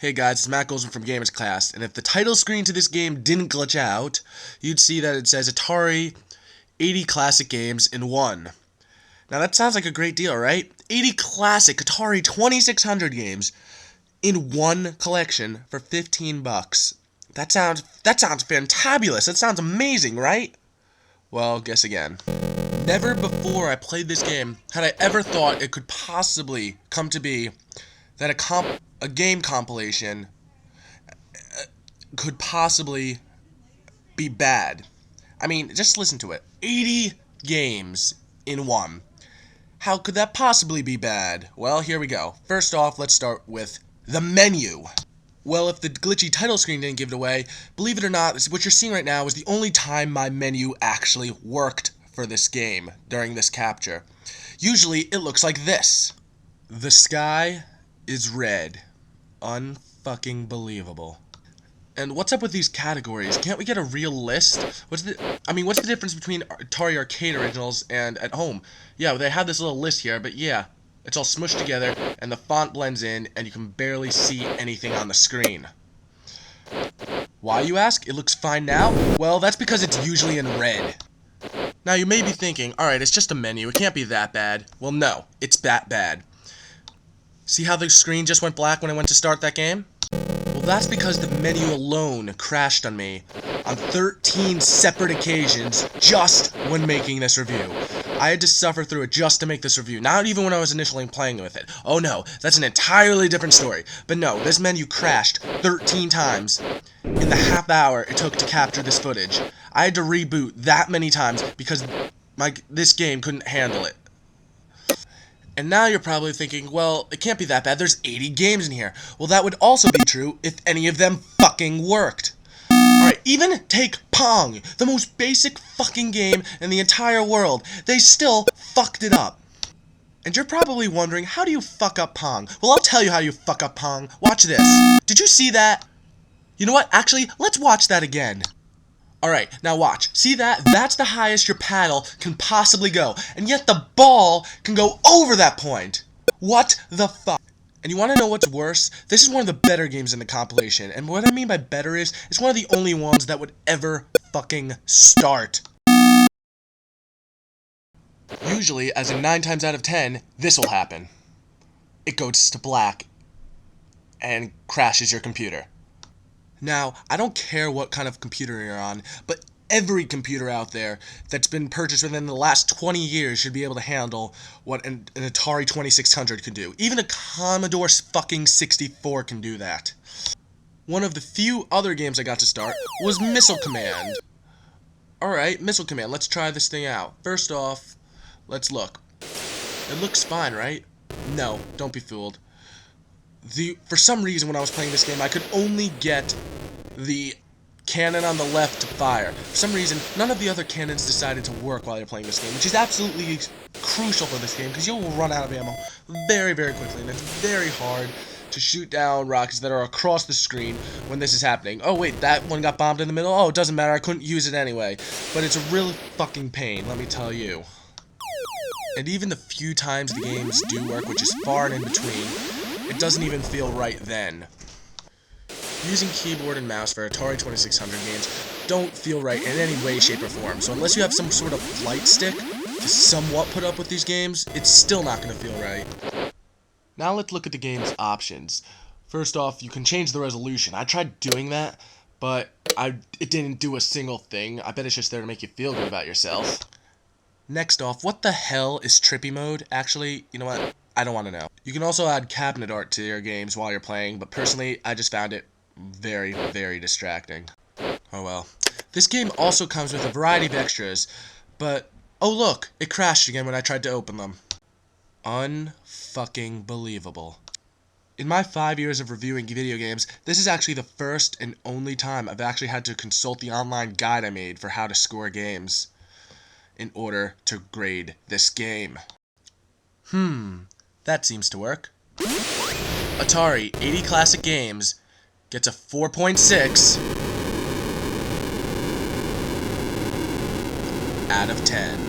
Hey guys, it's Matt Goldsman from GamersCast, and if the title screen to this game didn't glitch out, you'd see that it says Atari 80 classic games in one. Now that sounds like a great deal, right? 80 classic Atari 2600 games in one collection for 15 bucks. That sounds fantabulous. That sounds amazing, right? Well, guess again. Never before I played this game had I ever thought it could possibly come to be that a game compilation could possibly be bad. I mean, just listen to it. 80 games in one. How could that possibly be bad? Well, here we go. First off, let's start with the menu. Well, if the glitchy title screen didn't give it away, believe it or not, what you're seeing right now is the only time my menu actually worked for this game during this capture. Usually, it looks like this. The sky is red. Unfucking believable. And what's up with these categories? Can't we get a real list? What's the difference between Atari Arcade Originals and at home? Yeah, they have this little list here, but yeah, it's all smushed together, and the font blends in, and you can barely see anything on the screen. Why, you ask? It looks fine now? Well, that's because it's usually in red. Now, you may be thinking, alright, it's just a menu, it can't be that bad. Well, no, it's that bad. See how the screen just went black when I went to start that game? Well, that's because the menu alone crashed on me on 13 separate occasions just when making this review. I had to suffer through it just to make this review, not even when I was initially playing with it. Oh no, that's an entirely different story. But no, this menu crashed 13 times in the half hour it took to capture this footage. I had to reboot that many times because this game couldn't handle it. And now you're probably thinking, well, it can't be that bad, there's 80 games in here. Well, that would also be true if any of them fucking worked. Alright, even take Pong, the most basic fucking game in the entire world. They still fucked it up. And you're probably wondering, how do you fuck up Pong? Well, I'll tell you how you fuck up Pong. Watch this. Did you see that? You know what? Actually, let's watch that again. Alright, now watch. See that? That's the highest your paddle can possibly go. And yet the ball can go over that point. What the fuck? And you want to know what's worse? This is one of the better games in the compilation. And what I mean by better is, it's one of the only ones that would ever fucking start. Usually, as in 9 times out of 10, this will happen. It goes to black and crashes your computer. Now, I don't care what kind of computer you're on, but every computer out there that's been purchased within the last 20 years should be able to handle what an Atari 2600 can do. Even a Commodore fucking 64 can do that. One of the few other games I got to start was Missile Command. Alright, Missile Command, let's try this thing out. First off, let's look. It looks fine, right? No, don't be fooled. For some reason, when I was playing this game, I could only get the cannon on the left to fire. For some reason, none of the other cannons decided to work while you're playing this game, which is absolutely crucial for this game, because you'll run out of ammo very, very quickly, and it's very hard to shoot down rockets that are across the screen when this is happening. Oh wait, that one got bombed in the middle? Oh, it doesn't matter, I couldn't use it anyway. But it's a real fucking pain, let me tell you. And even the few times the games do work, which is far and in between, it doesn't even feel right then. Using keyboard and mouse for Atari 2600 games don't feel right in any way, shape, or form. So unless you have some sort of light stick to somewhat put up with these games, it's still not going to feel right. Now let's look at the game's options. First off, you can change the resolution. I tried doing that, but it didn't do a single thing. I bet it's just there to make you feel good about yourself. Next off, what the hell is trippy mode? Actually, you know what? I don't want to know. You can also add cabinet art to your games while you're playing, but personally, I just found it very, very distracting. Oh well. This game also comes with a variety of extras, but oh look, it crashed again when I tried to open them. Unfucking believable. In my 5 years of reviewing video games, this is actually the first and only time I've actually had to consult the online guide I made for how to score games in order to grade this game. That seems to work. Atari 80 Classic Games gets a 4.6 out of 10.